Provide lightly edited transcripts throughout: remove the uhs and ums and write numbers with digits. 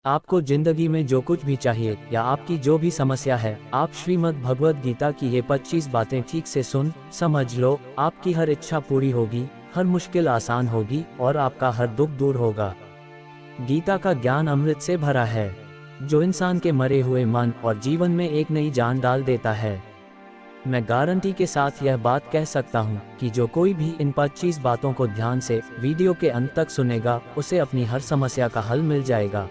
आपको जिंदगी में जो कुछ भी चाहिए या आपकी जो भी समस्या है, आप श्रीमद् भगवद गीता की ये 25 बातें ठीक से सुन समझ लो, आपकी हर इच्छा पूरी होगी, हर मुश्किल आसान होगी और आपका हर दुख दूर होगा। गीता का ज्ञान अमृत से भरा है, जो इंसान के मरे हुए मन और जीवन में एक नई जान डाल देता है। मैं गारंटी के साथ यह बात कह सकता हूँ कि जो कोई भी इन 25 बातों को ध्यान से वीडियो के अंत तक सुनेगा, उसे अपनी हर समस्या का हल मिल जाएगा।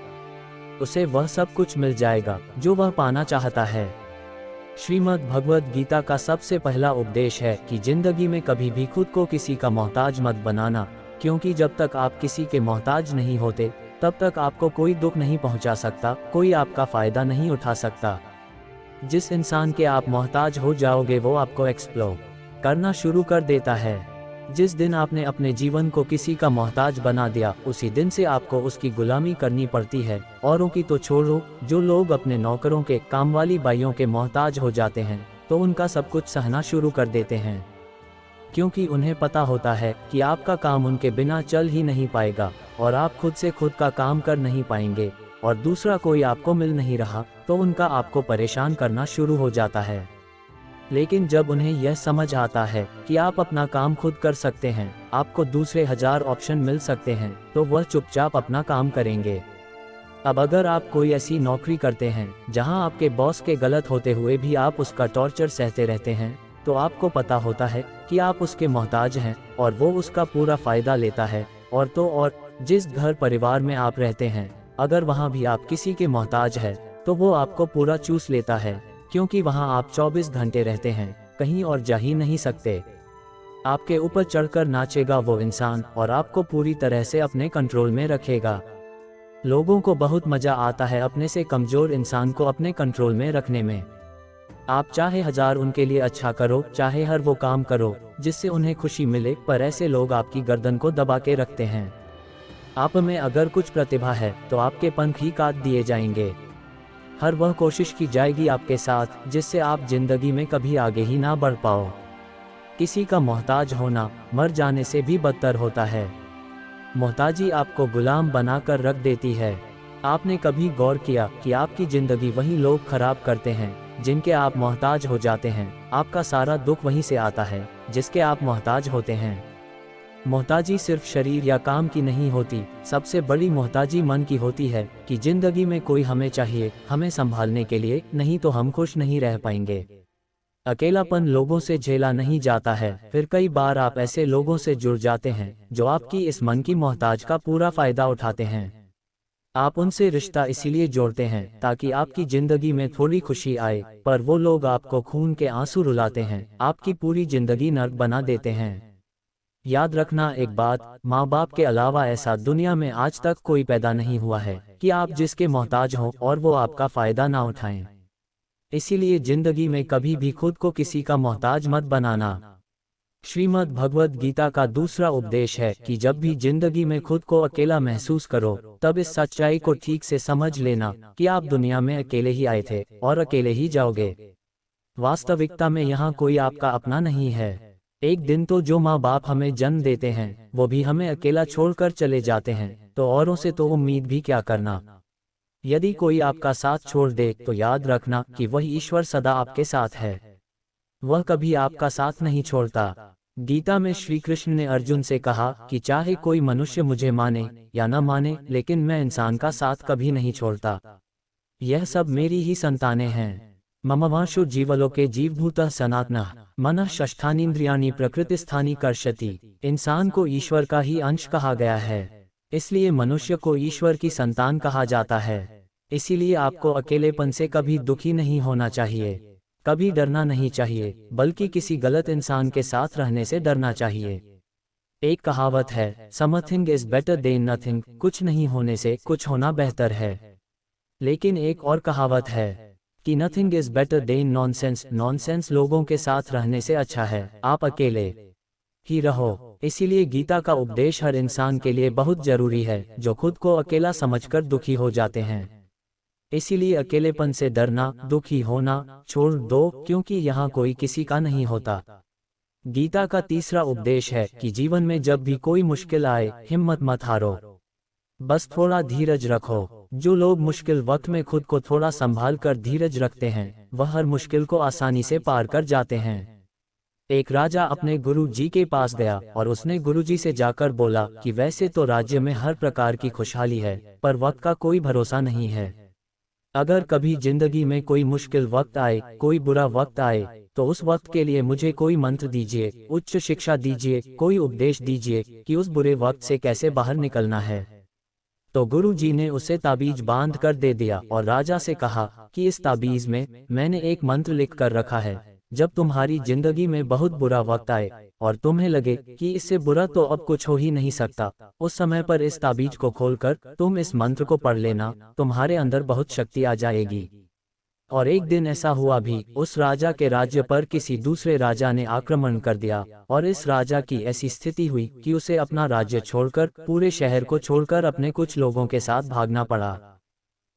उसे वह सब कुछ मिल जाएगा जो वह पाना चाहता है। श्रीमद् भगवद गीता का सबसे पहला उपदेश है कि जिंदगी में कभी भी खुद को किसी का मोहताज मत बनाना, क्योंकि जब तक आप किसी के मोहताज नहीं होते, तब तक आपको कोई दुख नहीं पहुंचा सकता, कोई आपका फायदा नहीं उठा सकता। जिस इंसान के आप मोहताज हो जाओगे, वो आपको एक्सप्लॉइट करना शुरू कर देता है। जिस दिन आपने अपने जीवन को किसी का मोहताज बना दिया, उसी दिन से आपको उसकी गुलामी करनी पड़ती है। औरों की तो छोड़ो, जो लोग अपने नौकरों के, काम वाली बाइयों के मोहताज हो जाते हैं, तो उनका सब कुछ सहना शुरू कर देते हैं, क्योंकि उन्हें पता होता है कि आपका काम उनके बिना चल ही नहीं पाएगा और आप खुद से खुद का काम कर नहीं पाएंगे और दूसरा कोई आपको मिल नहीं रहा, तो उनका आपको परेशान करना शुरू हो जाता है। लेकिन जब उन्हें यह समझ आता है कि आप अपना काम खुद कर सकते हैं, आपको दूसरे 1000 ऑप्शन मिल सकते हैं, तो वह चुपचाप अपना काम करेंगे। अब अगर आप कोई ऐसी नौकरी करते हैं जहां आपके बॉस के गलत होते हुए भी आप उसका टॉर्चर सहते रहते हैं, तो आपको पता होता है कि आप उसके मोहताज हैं और वो उसका पूरा फायदा लेता है। और जिस घर परिवार में आप रहते हैं, अगर वहां भी आप किसी के मोहताज है, तो वो आपको पूरा चूस लेता है, क्योंकि वहां आप 24 घंटे रहते हैं, कहीं और जा ही नहीं सकते। आपके ऊपर चढ़कर नाचेगा वो इंसान और आपको पूरी तरह से अपने कंट्रोल में रखेगा। लोगों को बहुत मजा आता है अपने से कमजोर इंसान को अपने कंट्रोल में रखने में। आप चाहे 1000 उनके लिए अच्छा करो, चाहे हर वो काम करो जिससे उन्हें खुशी मिले, पर ऐसे लोग आपकी गर्दन को दबा के रखते हैं। आप में अगर कुछ प्रतिभा है तो आपके पंख ही काट दिए जाएंगे। हर वह कोशिश की जाएगी आपके साथ जिससे आप जिंदगी में कभी आगे ही ना बढ़ पाओ। किसी का मोहताज होना मर जाने से भी बदतर होता है। मोहताजी आपको गुलाम बनाकर रख देती है। आपने कभी गौर किया कि आपकी जिंदगी वही लोग खराब करते हैं जिनके आप मोहताज हो जाते हैं? आपका सारा दुख वहीं से आता है जिसके आप मोहताज होते हैं। मोहताजी सिर्फ शरीर या काम की नहीं होती, सबसे बड़ी मोहताजी मन की होती है कि जिंदगी में कोई हमें चाहिए, हमें संभालने के लिए, नहीं तो हम खुश नहीं रह पाएंगे। अकेलापन लोगों से झेला नहीं जाता है, फिर कई बार आप ऐसे लोगों से जुड़ जाते हैं जो आपकी इस मन की मोहताज का पूरा फायदा उठाते हैं। आप उनसे रिश्ता इसीलिए जोड़ते हैं ताकि आपकी जिंदगी में थोड़ी खुशी आए, पर वो लोग आपको खून के आंसू रुलाते हैं, आपकी पूरी जिंदगी नर्क बना देते हैं। याद रखना एक बात, माँ बाप के अलावा ऐसा दुनिया में आज तक कोई पैदा नहीं हुआ है कि आप जिसके मोहताज हों और वो आपका फायदा ना उठाएं। इसीलिए जिंदगी में कभी भी खुद को किसी का मोहताज मत बनाना। श्रीमद् भगवद गीता का दूसरा उपदेश है कि जब भी जिंदगी में खुद को अकेला महसूस करो, तब इस सच्चाई को ठीक से समझ लेना कि आप दुनिया में अकेले ही आए थे और अकेले ही जाओगे। वास्तविकता में यहाँ कोई आपका अपना नहीं है। एक दिन तो जो माँ बाप हमें जन्म देते हैं, वो भी हमें अकेला छोड़कर चले जाते हैं, तो औरों से तो उम्मीद भी क्या करना। यदि कोई आपका साथ छोड़ दे, तो याद रखना कि वही ईश्वर सदा आपके साथ है। वह कभी आपका साथ नहीं छोड़ता। गीता में श्री कृष्ण ने अर्जुन से कहा कि चाहे कोई मनुष्य मुझे माने या न माने, लेकिन मैं इंसान का साथ कभी नहीं छोड़ता। यह सब मेरी ही संतानें हैं। ममवांशु जीवलोके जीवभूतः सनातनः मनः षष्ठानीन्द्रियाणि प्रकृतिस्थानि कर्षति। इंसान को ईश्वर का ही अंश कहा गया है, इसलिए मनुष्य को ईश्वर की संतान कहा जाता है। इसीलिए आपको अकेलेपन से कभी दुखी नहीं होना चाहिए, कभी डरना नहीं चाहिए, बल्कि किसी गलत इंसान के साथ रहने से डरना चाहिए। एक कहावत है, something is better than nothing, कुछ नहीं होने से कुछ होना बेहतर है। लेकिन एक और कहावत है कि nothing is better than nonsense, nonsense लोगों के साथ रहने से अच्छा है आप अकेले ही रहो। इसीलिए गीता का उपदेश हर इंसान के लिए बहुत जरूरी है जो खुद को अकेला समझकर दुखी हो जाते हैं। इसीलिए अकेलेपन से डरना, दुखी होना छोड़ दो, क्योंकि यहाँ कोई किसी का नहीं होता। गीता का तीसरा उपदेश है कि जीवन में जब भी कोई मुश्किल आए, हिम्मत मत हारो, बस थोड़ा धीरज रखो। जो लोग मुश्किल वक्त में खुद को थोड़ा संभाल कर धीरज रखते हैं, वह हर मुश्किल को आसानी से पार कर जाते हैं। एक राजा अपने गुरु जी के पास गया और उसने गुरु जी से जाकर बोला कि वैसे तो राज्य में हर प्रकार की खुशहाली है, पर वक्त का कोई भरोसा नहीं है। अगर कभी जिंदगी में कोई मुश्किल वक्त आए, कोई बुरा वक्त आए, तो उस वक्त के लिए मुझे कोई मंत्र दीजिए, उच्च शिक्षा दीजिए, कोई उपदेश दीजिए कि उस बुरे वक्त से कैसे बाहर निकलना है। तो गुरु जी ने उसे ताबीज बांध कर दे दिया और राजा से कहा कि इस ताबीज में मैंने एक मंत्र लिख कर रखा है। जब तुम्हारी जिंदगी में बहुत बुरा वक्त आए और तुम्हें लगे कि इससे बुरा तो अब कुछ हो ही नहीं सकता, उस समय पर इस ताबीज को खोलकर तुम इस मंत्र को पढ़ लेना, तुम्हारे अंदर बहुत शक्ति आ जाएगी। और एक दिन ऐसा हुआ भी, उस राजा के राज्य पर किसी दूसरे राजा ने आक्रमण कर दिया और इस राजा की ऐसी स्थिति हुई कि उसे अपना राज्य छोड़कर, पूरे शहर को छोड़कर अपने कुछ लोगों के साथ भागना पड़ा।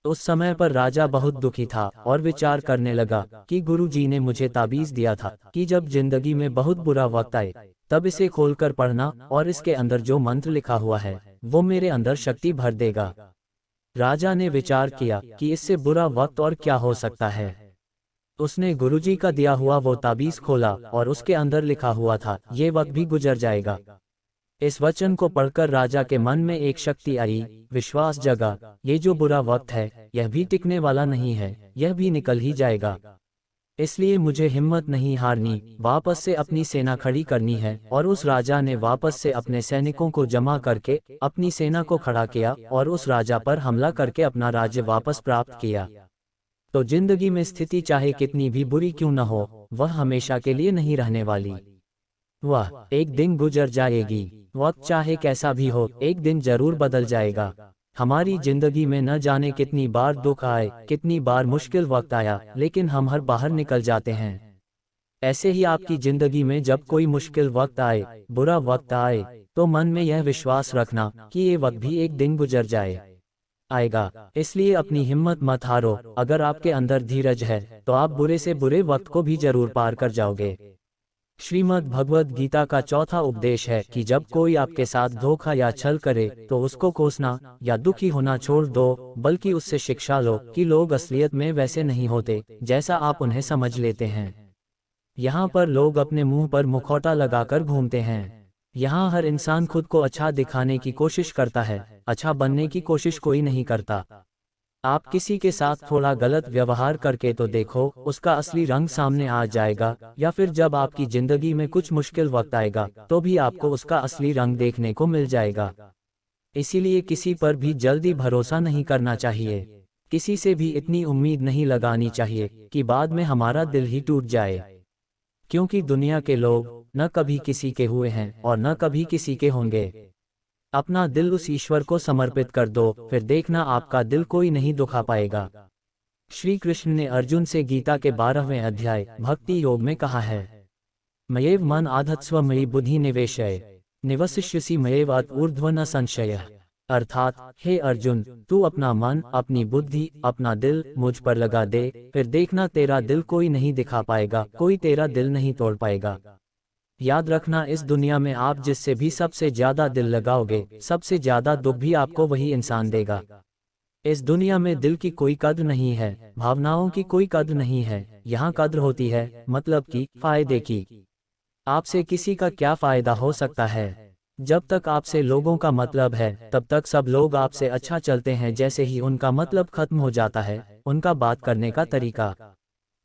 उस समय पर राजा बहुत दुखी था और विचार करने लगा कि गुरु जी ने मुझे ताबीज दिया था कि जब जिंदगी में बहुत बुरा वक्त आए तब इसे खोलकर पढ़ना और इसके अंदर जो मंत्र लिखा हुआ है वो मेरे अंदर शक्ति भर देगा। राजा ने विचार किया कि इससे बुरा वक्त और क्या हो सकता है। उसने गुरुजी का दिया हुआ वो ताबीज खोला और उसके अंदर लिखा हुआ था, ये वक्त भी गुजर जाएगा। इस वचन को पढ़कर राजा के मन में एक शक्ति आई, विश्वास जगा, ये जो बुरा वक्त है यह भी टिकने वाला नहीं है, यह भी निकल ही जाएगा। इसलिए मुझे हिम्मत नहीं हारनी, वापस से अपनी सेना खड़ी करनी है। और उस राजा ने वापस से अपने सैनिकों को जमा करके अपनी सेना को खड़ा किया और उस राजा पर हमला करके अपना राज्य वापस प्राप्त किया। तो जिंदगी में स्थिति चाहे कितनी भी बुरी क्यों न हो, वह हमेशा के लिए नहीं रहने वाली। वह एक दिन गुजर जाएगी। वक्त चाहे कैसा भी हो, एक दिन जरूर बदल जाएगा। हमारी जिंदगी में न जाने कितनी बार दुख आए, कितनी बार मुश्किल वक्त आया, लेकिन हम हर बाहर निकल जाते हैं। ऐसे ही आपकी जिंदगी में जब कोई मुश्किल वक्त आए, बुरा वक्त आए, तो मन में यह विश्वास रखना कि ये वक्त भी एक दिन गुजर आएगा। इसलिए अपनी हिम्मत मत हारो। अगर आपके अंदर धीरज है तो आप बुरे से बुरे वक्त को भी जरूर पार कर जाओगे। श्रीमद् भगवद गीता का चौथा उपदेश है कि जब कोई आपके साथ धोखा या छल करे तो उसको कोसना या दुखी होना छोड़ दो, बल्कि उससे शिक्षा लो कि लोग असलियत में वैसे नहीं होते जैसा आप उन्हें समझ लेते हैं। यहाँ पर लोग अपने मुंह पर मुखौटा लगाकर घूमते हैं। यहाँ हर इंसान खुद को अच्छा दिखाने की कोशिश करता है, अच्छा बनने की कोशिश कोई नहीं करता। आप किसी के साथ थोड़ा गलत व्यवहार करके तो देखो, उसका असली रंग सामने आ जाएगा। या फिर जब आपकी जिंदगी में कुछ मुश्किल वक्त आएगा तो भी आपको उसका असली रंग देखने को मिल जाएगा। इसीलिए किसी पर भी जल्दी भरोसा नहीं करना चाहिए। किसी से भी इतनी उम्मीद नहीं लगानी चाहिए कि बाद में हमारा दिल ही टूट जाए, क्योंकि दुनिया के लोग न कभी किसी के हुए हैं और न कभी किसी के होंगे। अपना दिल उस ईश्वर को समर्पित कर दो, फिर देखना आपका दिल कोई नहीं दुखा पाएगा। श्री कृष्ण ने अर्जुन से गीता के 12वें अध्याय भक्ति योग में कहा है, मयेव मन आधत्स्व मयि बुद्धि निवेशय निवसिष्यसि मयेव अत ऊर्ध्व न संशय। अर्थात हे अर्जुन, तू अपना मन, अपनी बुद्धि, अपना दिल मुझ पर लगा दे, फिर देखना तेरा दिल कोई नहीं दिखा पाएगा, कोई तेरा दिल नहीं तोड़ पाएगा। याद रखना, इस दुनिया में आप जिससे भी सबसे ज्यादा दिल लगाओगे, सबसे ज्यादा दुख भी आपको वही इंसान देगा। इस दुनिया में दिल की कोई कद्र नहीं है, भावनाओं की कोई कद्र नहीं है। यहाँ कद्र होती है मतलब कि फायदे की। आपसे किसी का क्या फायदा हो सकता है? जब तक आपसे लोगों का मतलब है तब तक सब लोग आपसे अच्छा चलते हैं। जैसे ही उनका मतलब खत्म हो जाता है, उनका बात करने का तरीका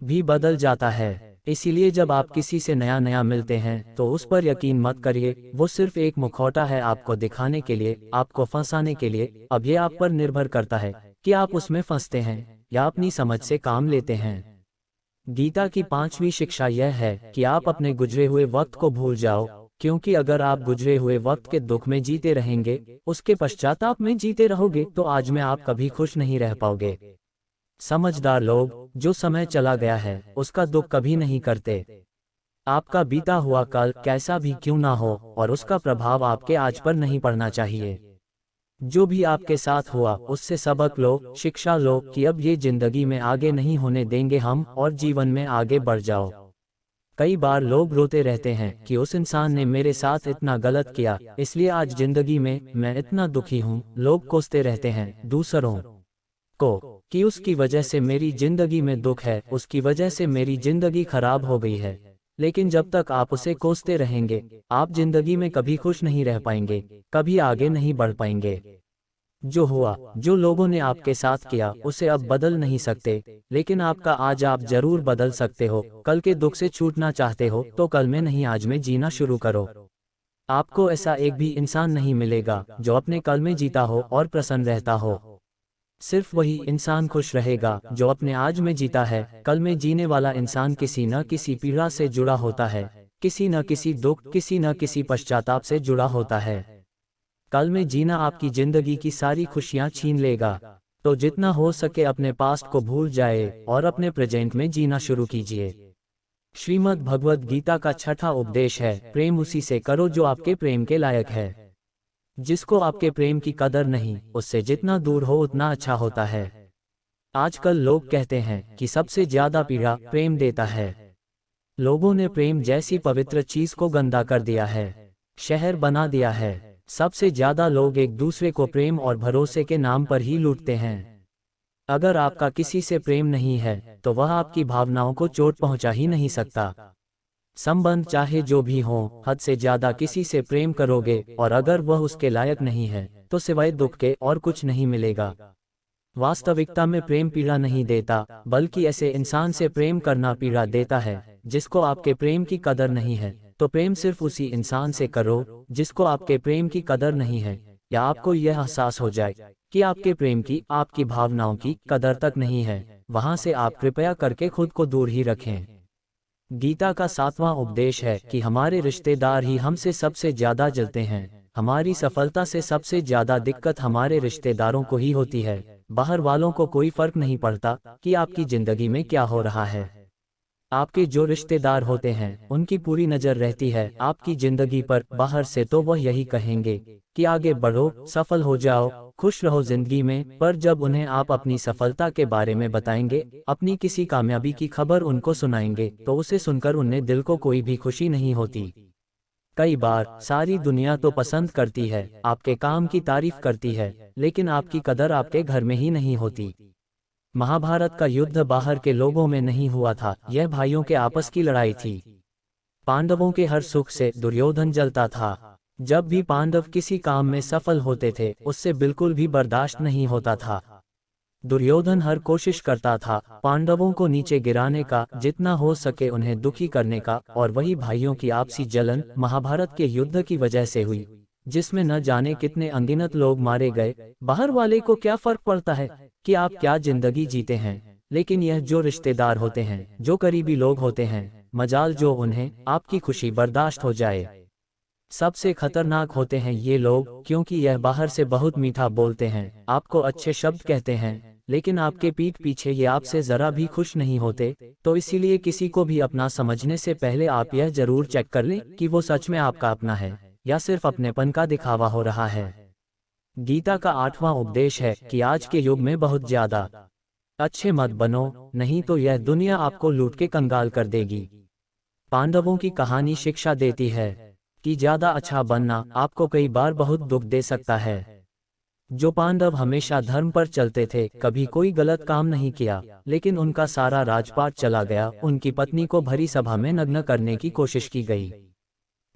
भी बदल जाता है। इसीलिए जब आप किसी से नया नया मिलते हैं तो उस पर यकीन मत करिए, वो सिर्फ एक मुखौटा है आपको दिखाने के लिए, आपको फंसाने के लिए। अब ये आप पर निर्भर करता है कि आप उसमें फंसते हैं या अपनी समझ से काम लेते हैं। गीता की 5वीं शिक्षा यह है कि आप अपने गुजरे हुए वक्त को भूल जाओ, क्योंकि अगर आप गुजरे हुए वक्त के दुख में जीते रहेंगे, उसके पश्चाताप में जीते रहोगे, तो आज में आप कभी खुश नहीं रह पाओगे। समझदार लोग जो समय चला गया है उसका दुख कभी नहीं करते। आपका बीता हुआ कल कैसा भी क्यों ना हो और उसका प्रभाव आपके आज पर नहीं पड़ना चाहिए। जो भी आपके साथ हुआ उससे सबक लो, शिक्षा लो कि अब ये जिंदगी में आगे नहीं होने देंगे हम, और जीवन में आगे बढ़ जाओ। कई बार लोग रोते रहते हैं कि उस इंसान ने मेरे साथ इतना गलत किया, इसलिए आज जिंदगी में मैं इतना दुखी हूँ। लोग कोसते रहते हैं दूसरों को कि उसकी वजह से मेरी जिंदगी में दुख है, उसकी वजह से मेरी जिंदगी खराब हो गई है। लेकिन जब तक आप उसे कोसते रहेंगे, आप जिंदगी में कभी खुश नहीं रह पाएंगे, कभी आगे नहीं बढ़ पाएंगे। जो हुआ, जो लोगों ने आपके साथ किया, उसे अब बदल नहीं सकते, लेकिन आपका आज आप जरूर बदल सकते हो। कल के दुख से छूटना चाहते हो तो कल में नहीं आज में जीना शुरू करो। आपको ऐसा एक भी इंसान नहीं मिलेगा जो अपने कल में जीता हो और प्रसन्न रहता हो। सिर्फ वही इंसान खुश रहेगा जो अपने आज में जीता है। कल में जीने वाला इंसान किसी न किसी पीड़ा से जुड़ा होता है, किसी न किसी दुख, किसी न किसी पश्चाताप से जुड़ा होता है। कल में जीना आपकी जिंदगी की सारी खुशियां छीन लेगा। तो जितना हो सके अपने पास्ट को भूल जाए और अपने प्रेजेंट में जीना शुरू कीजिए। श्रीमद् भगवद गीता का छठा उपदेश है, प्रेम उसी से करो जो आपके प्रेम के लायक है। जिसको आपके प्रेम की कदर नहीं, उससे जितना दूर हो उतना अच्छा होता है। आजकल लोग कहते हैं कि सबसे ज्यादा पीड़ा प्रेम देता है। लोगों ने प्रेम जैसी पवित्र चीज को गंदा कर दिया है, शहर बना दिया है। सबसे ज्यादा लोग एक दूसरे को प्रेम और भरोसे के नाम पर ही लूटते हैं। अगर आपका किसी से प्रेम नहीं है तो वह आपकी भावनाओं को चोट पहुंचा ही नहीं सकता। संबंध चाहे जो भी हो, हद से ज्यादा किसी से प्रेम करोगे और अगर वह उसके लायक नहीं है तो सिवाय दुख के और कुछ नहीं मिलेगा। वास्तविकता में प्रेम पीड़ा नहीं देता, बल्कि ऐसे इंसान से प्रेम करना पीड़ा देता है जिसको आपके प्रेम की कदर नहीं है। तो प्रेम सिर्फ उसी इंसान से करो जिसको आपके प्रेम की कदर नहीं है, या आपको यह एहसास हो जाए कि आपके प्रेम की, आपकी भावनाओं की कदर तक नहीं है, वहां से आप कृपया करके खुद को दूर ही रखें। गीता का सातवां उपदेश है कि हमारे रिश्तेदार ही हमसे सबसे ज्यादा जलते हैं। हमारी सफलता से सबसे ज्यादा दिक्कत हमारे रिश्तेदारों को ही होती है। बाहर वालों को कोई फर्क नहीं पड़ता कि आपकी जिंदगी में क्या हो रहा है। आपके जो रिश्तेदार होते हैं उनकी पूरी नजर रहती है आपकी जिंदगी पर। बाहर से तो वह यही कहेंगे कि आगे बढ़ो, सफल हो जाओ, खुश रहो जिंदगी में। पर जब उन्हें आप अपनी सफलता के बारे में बताएंगे, अपनी किसी कामयाबी की खबर उनको सुनाएंगे, तो उसे सुनकर उन्हें दिल को कोई भी खुशी नहीं होती। कई बार सारी दुनिया तो पसंद करती है, आपके काम की तारीफ करती है, लेकिन आपकी कदर आपके घर में ही नहीं होती। महाभारत का युद्ध बाहर के लोगों में नहीं हुआ था, यह भाइयों के आपस की लड़ाई थी। पांडवों के हर सुख से दुर्योधन जलता था। जब भी पांडव किसी काम में सफल होते थे, उससे बिल्कुल भी बर्दाश्त नहीं होता था। दुर्योधन हर कोशिश करता था पांडवों को नीचे गिराने का, जितना हो सके उन्हें दुखी करने का। और वही भाइयों की आपसी जलन महाभारत के युद्ध की वजह से हुई, जिसमें न जाने कितने अनगिनत लोग मारे गए। बाहर वाले को क्या फर्क पड़ता है कि आप क्या जिंदगी जीते हैं, लेकिन यह जो रिश्तेदार होते हैं, जो करीबी लोग होते हैं, मजाल जो उन्हें आपकी खुशी बर्दाश्त हो जाए। सबसे खतरनाक होते हैं ये लोग, क्योंकि यह बाहर से बहुत मीठा बोलते हैं, आपको अच्छे शब्द कहते हैं, लेकिन आपके पीठ पीछे ये आपसे जरा भी खुश नहीं होते। तो इसीलिए किसी को भी अपना समझने से पहले आप यह जरूर चेक कर लें कि वो सच में आपका अपना है या सिर्फ अपनेपन का दिखावा हो रहा है। गीता का आठवां उपदेश है कि आज के युग में बहुत ज्यादा अच्छे मत बनो, नहीं तो यह दुनिया आपको लूट के कंगाल कर देगी। पांडवों की कहानी शिक्षा देती है कि ज्यादा अच्छा बनना आपको कई बार बहुत दुख दे सकता है। जो पांडव हमेशा धर्म पर चलते थे, कभी कोई गलत काम नहीं किया, लेकिन उनका सारा राजपाट चला गया। उनकी पत्नी को भरी सभा में नग्न करने की कोशिश की गई।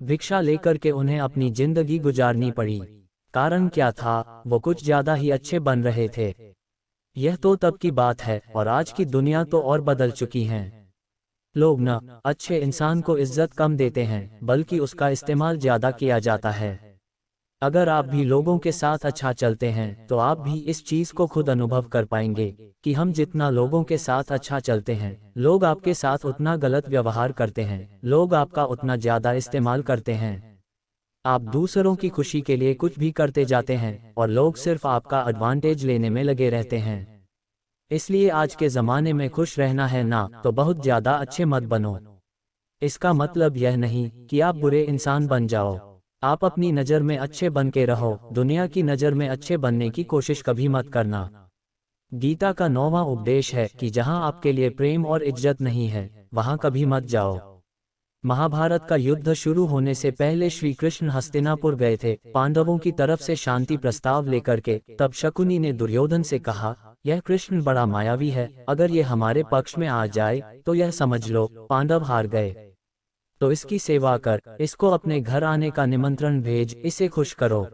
भिक्षा लेकर के उन्हें अपनी जिंदगी गुजारनी पड़ी। कारण क्या था? वो कुछ ज्यादा ही अच्छे बन रहे थे। यह तो तब की बात है, और आज की दुनिया तो और बदल चुकी है। लोग न अच्छे इंसान को इज्जत कम देते हैं, बल्कि उसका इस्तेमाल ज्यादा किया जाता है। अगर आप भी लोगों के साथ अच्छा चलते हैं तो आप भी इस चीज को खुद अनुभव कर पाएंगे कि हम जितना लोगों के साथ अच्छा चलते हैं, लोग आपके साथ उतना गलत व्यवहार करते हैं, लोग आपका उतना ज्यादा इस्तेमाल करते हैं। आप दूसरों की खुशी के लिए कुछ भी करते जाते हैं और लोग सिर्फ आपका एडवांटेज लेने में लगे रहते हैं। इसलिए आज के ज़माने में खुश रहना है ना, तो बहुत ज़्यादा अच्छे मत बनो। इसका मतलब यह नहीं कि आप बुरे इंसान बन जाओ। आप अपनी नज़र में अच्छे बन के रहो, दुनिया की नज़र में अच्छे बनने की कोशिश कभी मत करना। गीता का 9वां उपदेश है कि जहां आपके लिए प्रेम और इज्जत नहीं है, वहां कभी मत जाओ। महाभारत का युद्ध शुरू होने से पहले श्री कृष्ण हस्तिनापुर गए थे पांडवों की तरफ से शांति प्रस्ताव लेकर के। तब शकुनी ने दुर्योधन से कहा, यह कृष्ण बड़ा मायावी है, अगर ये हमारे पक्ष में आ जाए तो यह समझ लो पांडव हार गए। तो इसकी सेवा कर, इसको अपने घर आने का निमंत्रण भेज, इसे खुश करो।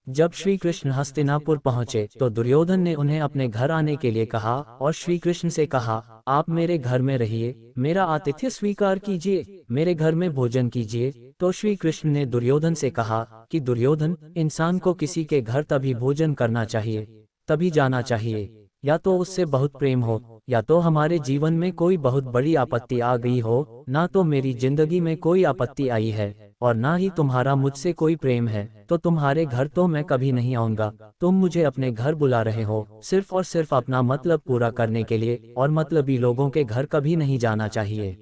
जब श्री कृष्ण हस्तिनापुर पहुंचे तो दुर्योधन ने उन्हें अपने घर आने के लिए कहा और श्री कृष्ण से कहा, आप मेरे घर में रहिए, मेरा आतिथ्य स्वीकार कीजिए, मेरे घर में भोजन कीजिए। तो श्री कृष्ण ने दुर्योधन से कहा कि दुर्योधन, इंसान को किसी के घर तभी भोजन करना चाहिए, तभी जाना चाहिए, या तो उससे बहुत प्रेम हो, या तो हमारे जीवन में कोई बहुत बड़ी आपत्ति आ गई हो। ना तो मेरी जिंदगी में कोई आपत्ति आई है और ना ही तुम्हारा मुझसे कोई प्रेम है, तो तुम्हारे घर तो मैं कभी नहीं आऊंगा। तुम मुझे अपने घर बुला रहे हो सिर्फ और सिर्फ अपना मतलब पूरा करने के लिए, और मतलबी लोगों के घर कभी नहीं जाना चाहिए।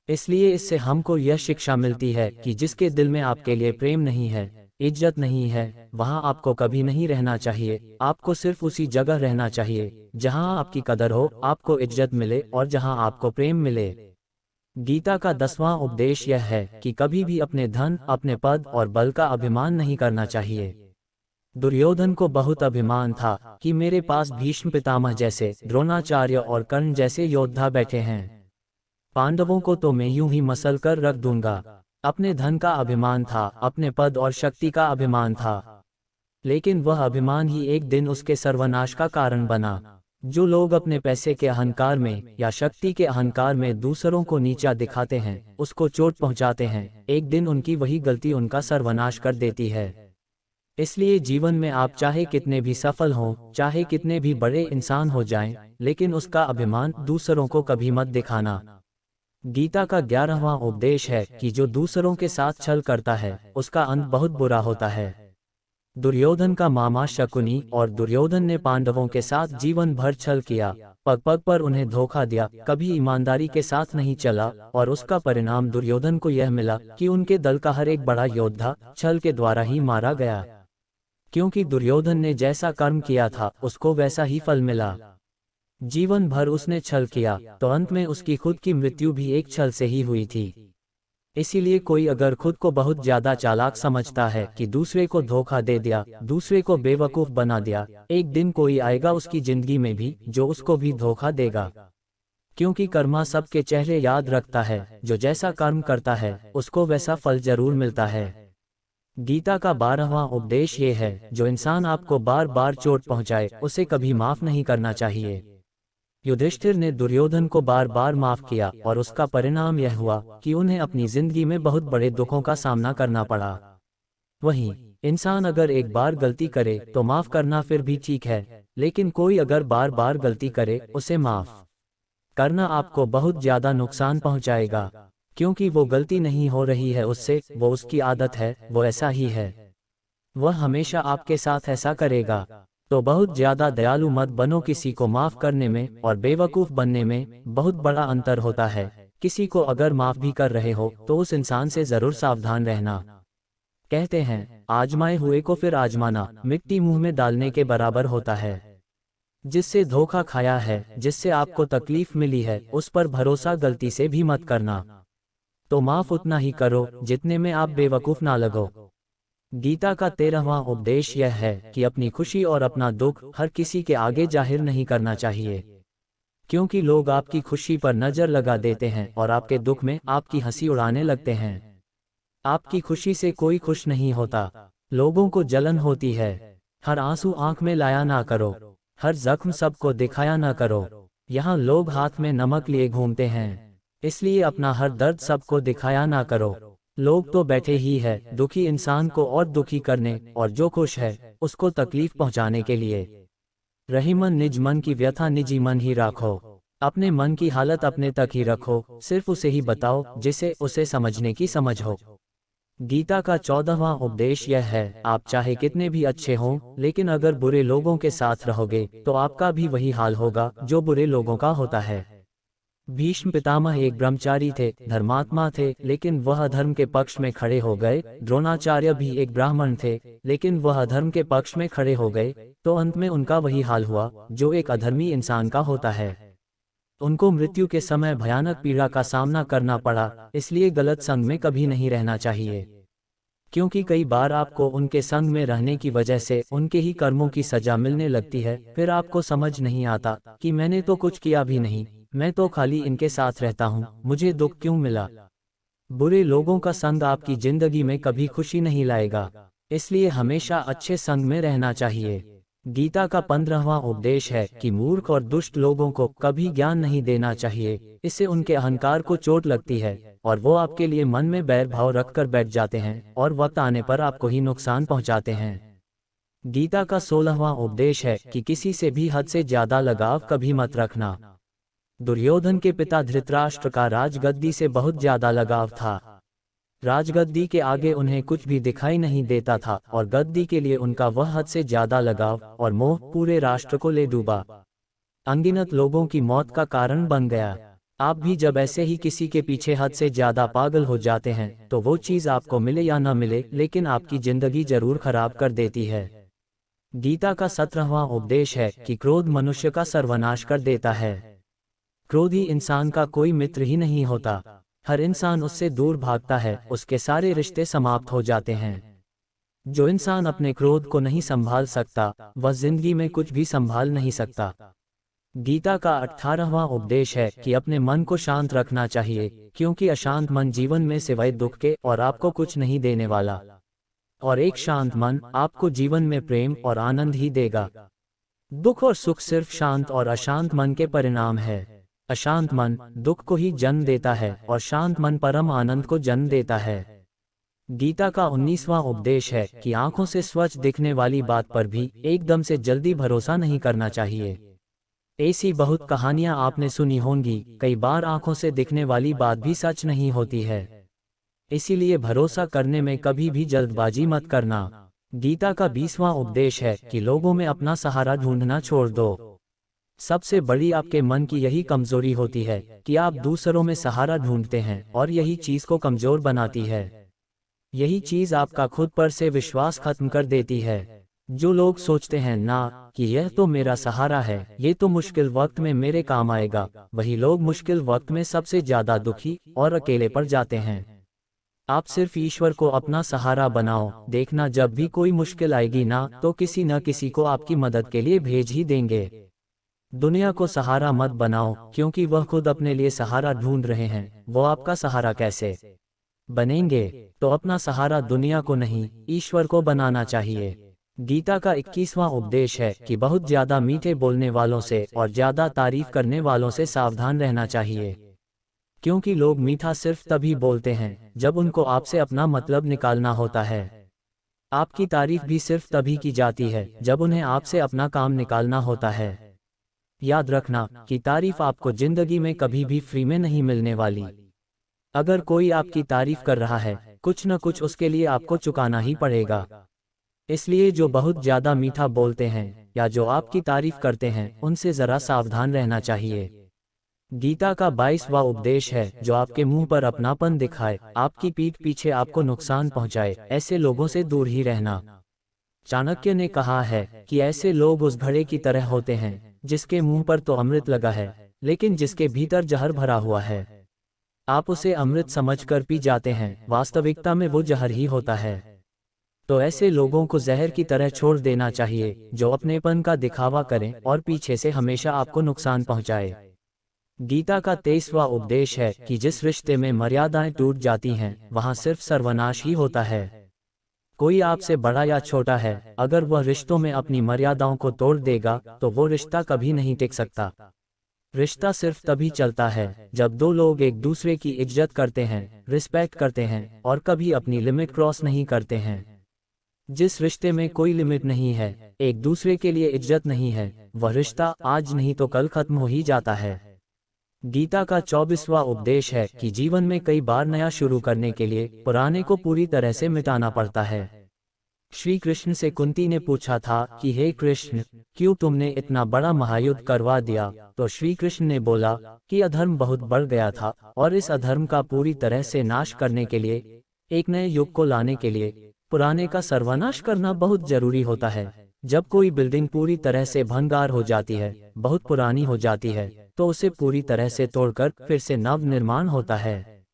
इसलिए इससे हमको यह शिक्षा मिलती है कि जिसके दिल में आपके लिए प्रेम नहीं है, इज्जत नहीं है, वहाँ आपको कभी नहीं रहना चाहिए। आपको सिर्फ उसी जगह रहना चाहिए जहाँ आपकी कदर हो, आपको इज्जत मिले और जहाँ आपको प्रेम मिले। गीता का 10वां उपदेश यह है कि कभी भी अपने धन, अपने पद और बल का अभिमान नहीं करना चाहिए। दुर्योधन को बहुत अभिमान था कि मेरे पास भीष्म पितामह जैसे, द्रोणाचार्य और कर्ण जैसे योद्धा बैठे हैं, पांडवों को तो मैं यूं ही मसल कर रख दूंगा। अपने धन का अभिमान था, अपने पद और शक्ति का अभिमान था, लेकिन वह अभिमान ही एक दिन उसके सर्वनाश का कारण बना। जो लोग अपने पैसे के अहंकार में या शक्ति के अहंकार में दूसरों को नीचा दिखाते हैं, उसको चोट पहुंचाते हैं, एक दिन उनकी वही गलती उनका सर्वनाश कर देती है। इसलिए जीवन में आप चाहे कितने भी सफल हों, चाहे कितने भी बड़े इंसान हो जाएं, लेकिन उसका अभिमान दूसरों को कभी मत दिखाना। गीता का 11वां उपदेश है कि जो दूसरों के साथ छल करता है उसका अंत बहुत बुरा होता है। दुर्योधन का मामा शकुनी और दुर्योधन ने पांडवों के साथ जीवन भर छल किया, पग पग पर उन्हें धोखा दिया, कभी ईमानदारी के साथ नहीं चला, और उसका परिणाम दुर्योधन को यह मिला कि उनके दल का हर एक बड़ा योद्धा छल के द्वारा ही मारा गया। क्योंकि दुर्योधन ने जैसा कर्म किया था उसको वैसा ही फल मिला। जीवन भर उसने छल किया तो अंत में उसकी खुद की मृत्यु भी एक छल से ही हुई थी। इसीलिए कोई अगर खुद को बहुत ज्यादा चालाक समझता है कि दूसरे को धोखा दे दिया, दूसरे को बेवकूफ बना दिया, एक दिन कोई आएगा उसकी जिंदगी में भी जो उसको भी धोखा देगा। क्योंकि कर्मा सबके चेहरे याद रखता है, जो जैसा कर्म करता है उसको वैसा फल जरूर मिलता है। गीता का 12वां उपदेश ये है, जो इंसान आपको बार बार चोट पहुंचाए उसे कभी माफ नहीं करना चाहिए। युधिष्ठिर ने दुर्योधन को बार बार माफ किया और उसका परिणाम यह हुआ कि उन्हें अपनी जिंदगी में बहुत बड़े दुखों का सामना करना पड़ा। वहीं इंसान अगर एक बार गलती करे तो माफ करना फिर भी ठीक है, लेकिन कोई अगर बार बार गलती करे उसे माफ करना आपको बहुत ज्यादा नुकसान पहुंचाएगा। क्योंकि वो गलती नहीं हो रही है उससे, वो उसकी आदत है, वो ऐसा ही है, वह हमेशा आपके साथ ऐसा करेगा। तो बहुत ज्यादा दयालु मत बनो। किसी को माफ करने में और बेवकूफ बनने में बहुत बड़ा अंतर होता है। किसी को अगर माफ भी कर रहे हो तो उस इंसान से जरूर सावधान रहना। कहते हैं, आजमाए हुए को फिर आजमाना मिट्टी मुंह में डालने के बराबर होता है। जिससे धोखा खाया है, जिससे आपको तकलीफ मिली है, उस पर भरोसा गलती से भी मत करना। तो माफ उतना ही करो जितने में आप बेवकूफ ना लगो। गीता का 13वां उपदेश यह है कि अपनी खुशी और अपना दुख हर किसी के आगे जाहिर नहीं करना चाहिए। क्योंकि लोग आपकी खुशी पर नजर लगा देते हैं और आपके दुख में आपकी हंसी उड़ाने लगते हैं। आपकी खुशी से कोई खुश नहीं होता, लोगों को जलन होती है। हर आंसू आंख में लाया ना करो, हर जख्म सबको दिखाया ना करो। यहाँ लोग हाथ में नमक लिए घूमते हैं, इसलिए अपना हर दर्द सबको दिखाया ना करो। लोग तो बैठे ही है दुखी इंसान को और दुखी करने, और जो खुश है उसको तकलीफ पहुंचाने के लिए। रही मन निज मन की व्यथा निजी मन ही राखो। अपने मन की हालत अपने तक ही रखो, सिर्फ उसे ही बताओ जिसे उसे समझने की समझ हो। गीता का 14वां उपदेश यह है, आप चाहे कितने भी अच्छे हों, लेकिन अगर बुरे लोगों के साथ रहोगे तो आपका भी वही हाल होगा जो बुरे लोगों का होता है। भीष्म पितामह एक ब्रह्मचारी थे, धर्मात्मा थे, लेकिन वह अधर्म के पक्ष में खड़े हो गए। द्रोणाचार्य भी एक ब्राह्मण थे, लेकिन वह अधर्म के पक्ष में खड़े हो गए, तो अंत में उनका वही हाल हुआ जो एक अधर्मी इंसान का होता है। उनको मृत्यु के समय भयानक पीड़ा का सामना करना पड़ा, इसलिए गलत संग में कभी नहीं रहना चाहिए। क्योंकि कई बार आपको उनके संग में रहने की वजह से उनके ही कर्मों की सजा मिलने लगती है, फिर आपको समझ नहीं आता कि मैंने तो कुछ किया भी नहीं, मैं तो खाली इनके साथ रहता हूँ, मुझे दुख क्यों मिला। बुरे लोगों का संग आपकी जिंदगी में कभी खुशी नहीं लाएगा, इसलिए हमेशा अच्छे संग में रहना चाहिए। गीता का 15वां उपदेश है कि मूर्ख और दुष्ट लोगों को कभी ज्ञान नहीं देना चाहिए, इससे उनके अहंकार को चोट लगती है और वो आपके लिए मन में बैर भाव रखकर बैठ जाते हैं और वक्त आने पर आपको ही नुकसान पहुंचाते हैं। गीता का 16वां उपदेश है कि किसी से भी हद से ज्यादा लगाव कभी मत रखना। दुर्योधन के पिता धृतराष्ट्र का राजगद्दी से बहुत ज्यादा लगाव था। राजगद्दी के आगे उन्हें कुछ भी दिखाई नहीं देता था और गद्दी के लिए उनका वह हद से ज्यादा लगाव और मोह पूरे राष्ट्र को ले डूबा, अनगिनत लोगों की मौत का कारण बन गया। आप भी जब ऐसे ही किसी के पीछे हद से ज्यादा पागल हो जाते हैं तो वो चीज आपको मिले या न मिले, लेकिन आपकी जिंदगी जरूर खराब कर देती है। गीता का 17वां उपदेश है कि क्रोध मनुष्य का सर्वनाश कर देता है। क्रोधी इंसान का कोई मित्र ही नहीं होता, हर इंसान उससे दूर भागता है, उसके सारे रिश्ते समाप्त हो जाते हैं। जो इंसान अपने क्रोध को नहीं संभाल सकता वह जिंदगी में कुछ भी संभाल नहीं सकता। गीता का 18वां उपदेश है कि अपने मन को शांत रखना चाहिए, क्योंकि अशांत मन जीवन में सिवाय दुख के और आपको कुछ नहीं देने वाला, और एक शांत मन आपको जीवन में प्रेम और आनंद ही देगा। दुख और सुख सिर्फ शांत और अशांत मन के परिणाम है। अशांत मन दुख को ही जन्म देता है और शांत मन परम आनंद को जन्म देता है। गीता का 19वां उपदेश है कि आंखों से स्वच्छ दिखने वाली बात पर भी एकदम से जल्दी भरोसा नहीं करना चाहिए। ऐसी बहुत कहानियां आपने सुनी होंगी, कई बार आंखों से दिखने वाली बात भी सच नहीं होती है, इसीलिए भरोसा करने में कभी भी जल्दबाजी मत करना। गीता का 20वां उपदेश है कि लोगों में अपना सहारा ढूंढना छोड़ दो। सबसे बड़ी आपके मन की यही कमजोरी होती है कि आप दूसरों में सहारा ढूंढते हैं और यही चीज को कमजोर बनाती है। यही चीज आपका खुद पर से विश्वास खत्म कर देती है। जो लोग सोचते हैं ना कि यह तो मेरा सहारा है, ये तो मुश्किल वक्त में मेरे काम आएगा, वही लोग मुश्किल वक्त में सबसे ज्यादा दुखी और अकेले पड़ जाते हैं। आप सिर्फ ईश्वर को अपना सहारा बनाओ, देखना जब भी कोई मुश्किल आएगी ना तो किसी न किसी को आपकी मदद के लिए भेज ही देंगे। दुनिया को सहारा मत बनाओ, क्योंकि वह खुद अपने लिए सहारा ढूंढ रहे हैं, वो आपका सहारा कैसे बनेंगे। तो अपना सहारा दुनिया को नहीं, ईश्वर को बनाना चाहिए। गीता का 21वां उपदेश है कि बहुत ज्यादा मीठे बोलने वालों से और ज्यादा तारीफ करने वालों से सावधान रहना चाहिए, क्योंकि लोग मीठा सिर्फ तभी बोलते हैं जब उनको आपसे अपना मतलब निकालना होता है। आपकी तारीफ भी सिर्फ तभी की जाती है जब उन्हें आपसे अपना काम निकालना होता है। याद रखना कि तारीफ आपको जिंदगी में कभी भी फ्री में नहीं मिलने वाली। अगर कोई आपकी तारीफ कर रहा है, कुछ न कुछ उसके लिए आपको चुकाना ही पड़ेगा। इसलिए जो बहुत ज्यादा मीठा बोलते हैं या जो आपकी तारीफ करते हैं, उनसे जरा सावधान रहना चाहिए। गीता का 22वां उपदेश है जो आपके मुंह पर अपनापन दिखाए, आपकी पीठ पीछे आपको नुकसान पहुंचाए, ऐसे लोगों से दूर ही रहना। चाणक्य ने कहा है कि ऐसे लोग उस घड़े की तरह होते हैं जिसके मुंह पर तो अमृत लगा है, लेकिन जिसके भीतर जहर भरा हुआ है। आप उसे अमृत समझकर पी जाते हैं, वास्तविकता में वो जहर ही होता है। तो ऐसे लोगों को जहर की तरह छोड़ देना चाहिए जो अपनेपन का दिखावा करें और पीछे से हमेशा आपको नुकसान पहुंचाए। गीता का 23वां उपदेश है कि जिस रिश्ते में मर्यादाएं टूट जाती हैं, वहां सिर्फ सर्वनाश ही होता है। कोई आपसे बड़ा या छोटा है, अगर वह रिश्तों में अपनी मर्यादाओं को तोड़ देगा तो वो रिश्ता कभी नहीं टिक सकता। रिश्ता सिर्फ तभी चलता है जब दो लोग एक दूसरे की इज्जत करते हैं, रिस्पेक्ट करते हैं और कभी अपनी लिमिट क्रॉस नहीं करते हैं। जिस रिश्ते में कोई लिमिट नहीं है, एक दूसरे के लिए इज्जत नहीं है, वह रिश्ता आज नहीं तो कल खत्म हो ही जाता है। गीता का 24वां उपदेश है कि जीवन में कई बार नया शुरू करने के लिए पुराने को पूरी तरह से मिटाना पड़ता है। श्री कृष्ण से कुंती ने पूछा था कि हे कृष्ण, क्यों तुमने इतना बड़ा महायुद्ध करवा दिया? तो श्री कृष्ण ने बोला कि अधर्म बहुत बढ़ गया था और इस अधर्म का पूरी तरह से नाश करने के लिए, एक नए युग को लाने के लिए पुराने का सर्वनाश करना बहुत जरूरी होता है। जब कोई बिल्डिंग पूरी तरह से भंगार हो जाती है, बहुत पुरानी हो जाती है, तो उसे पूरी तरह से तोड़कर फिर से नव निर्माण होता है।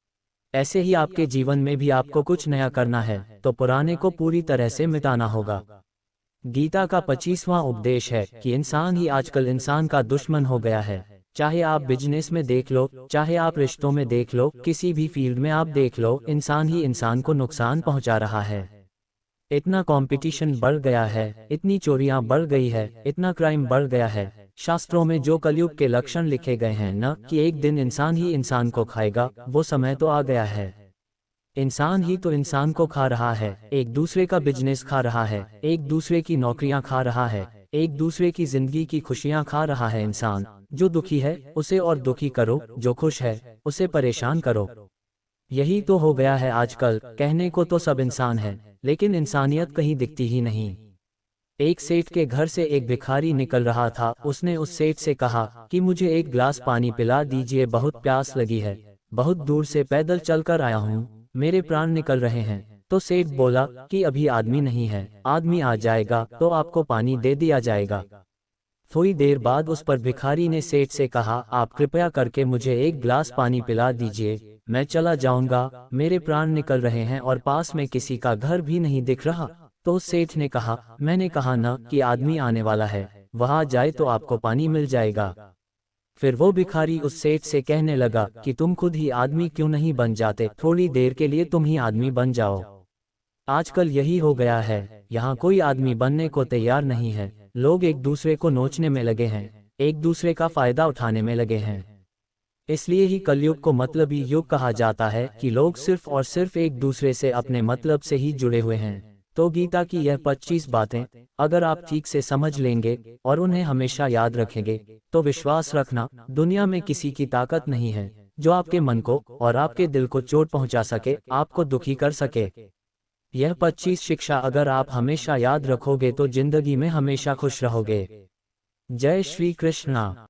ऐसे ही आपके जीवन में भी आपको कुछ नया करना है तो पुराने को पूरी तरह से मिटाना होगा। गीता का 25वां उपदेश है कि इंसान ही आजकल इंसान का दुश्मन हो गया है। चाहे आप बिजनेस में देख लो, चाहे आप रिश्तों में देख लो, किसी भी फील्ड में आप देख लो, इंसान ही इंसान को नुकसान पहुंचा रहा है। इतना कंपटीशन बढ़ गया है, इतनी चोरियां बढ़ गई है, इतना क्राइम बढ़ गया है। शास्त्रों में जो कलयुग के लक्षण लिखे गए हैं न, कि एक दिन इंसान ही इंसान को खाएगा, वो समय तो आ गया है। इंसान ही तो इंसान को खा रहा है, एक दूसरे का बिजनेस खा रहा है, एक दूसरे की नौकरियां खा रहा है, एक दूसरे की जिंदगी की खुशियां खा रहा है। इंसान जो दुखी है उसे और दुखी करो, जो खुश है उसे परेशान करो। यही तो हो गया है आजकल। कहने को तो सब इंसान है, लेकिन इंसानियत कहीं दिखती ही नहीं। एक सेठ के घर से एक भिखारी निकल रहा था। उसने उस सेठ से कहा कि मुझे एक गिलास पानी पिला दीजिए, बहुत प्यास लगी है, बहुत दूर से पैदल चलकर आया हूँ, मेरे प्राण निकल रहे हैं। तो सेठ बोला कि अभी आदमी नहीं है, आदमी आ जाएगा तो आपको पानी दे दिया जाएगा। थोड़ी देर बाद उस पर भिखारी ने सेठ से कहा, आप कृपया करके मुझे एक गिलास पानी पिला दीजिए, मैं चला जाऊंगा, मेरे प्राण निकल रहे हैं और पास में किसी का घर भी नहीं दिख रहा। तो सेठ ने कहा, मैंने कहा ना कि आदमी आने वाला है, वहां जाए तो आपको पानी मिल जाएगा। फिर वो भिखारी उस सेठ से कहने लगा कि तुम खुद ही आदमी क्यों नहीं बन जाते, थोड़ी देर के लिए तुम ही आदमी बन जाओ। आजकल यही हो गया है, यहाँ कोई आदमी बनने को तैयार नहीं है। लोग एक दूसरे को नोचने में लगे हैं, एक दूसरे का फायदा उठाने में लगे हैं। इसलिए ही कलयुग को मतलबी युग कहा जाता है कि लोग सिर्फ और सिर्फ एक दूसरे से अपने मतलब से ही जुड़े हुए हैं। तो गीता की यह 25 बातें अगर आप ठीक से समझ लेंगे और उन्हें हमेशा याद रखेंगे, तो विश्वास रखना, दुनिया में किसी की ताकत नहीं है जो आपके मन को और आपके दिल को चोट पहुंचा सके, आपको दुखी कर सके। यह 25 शिक्षा अगर आप हमेशा याद रखोगे तो जिंदगी में हमेशा खुश रहोगे। जय श्री कृष्णा।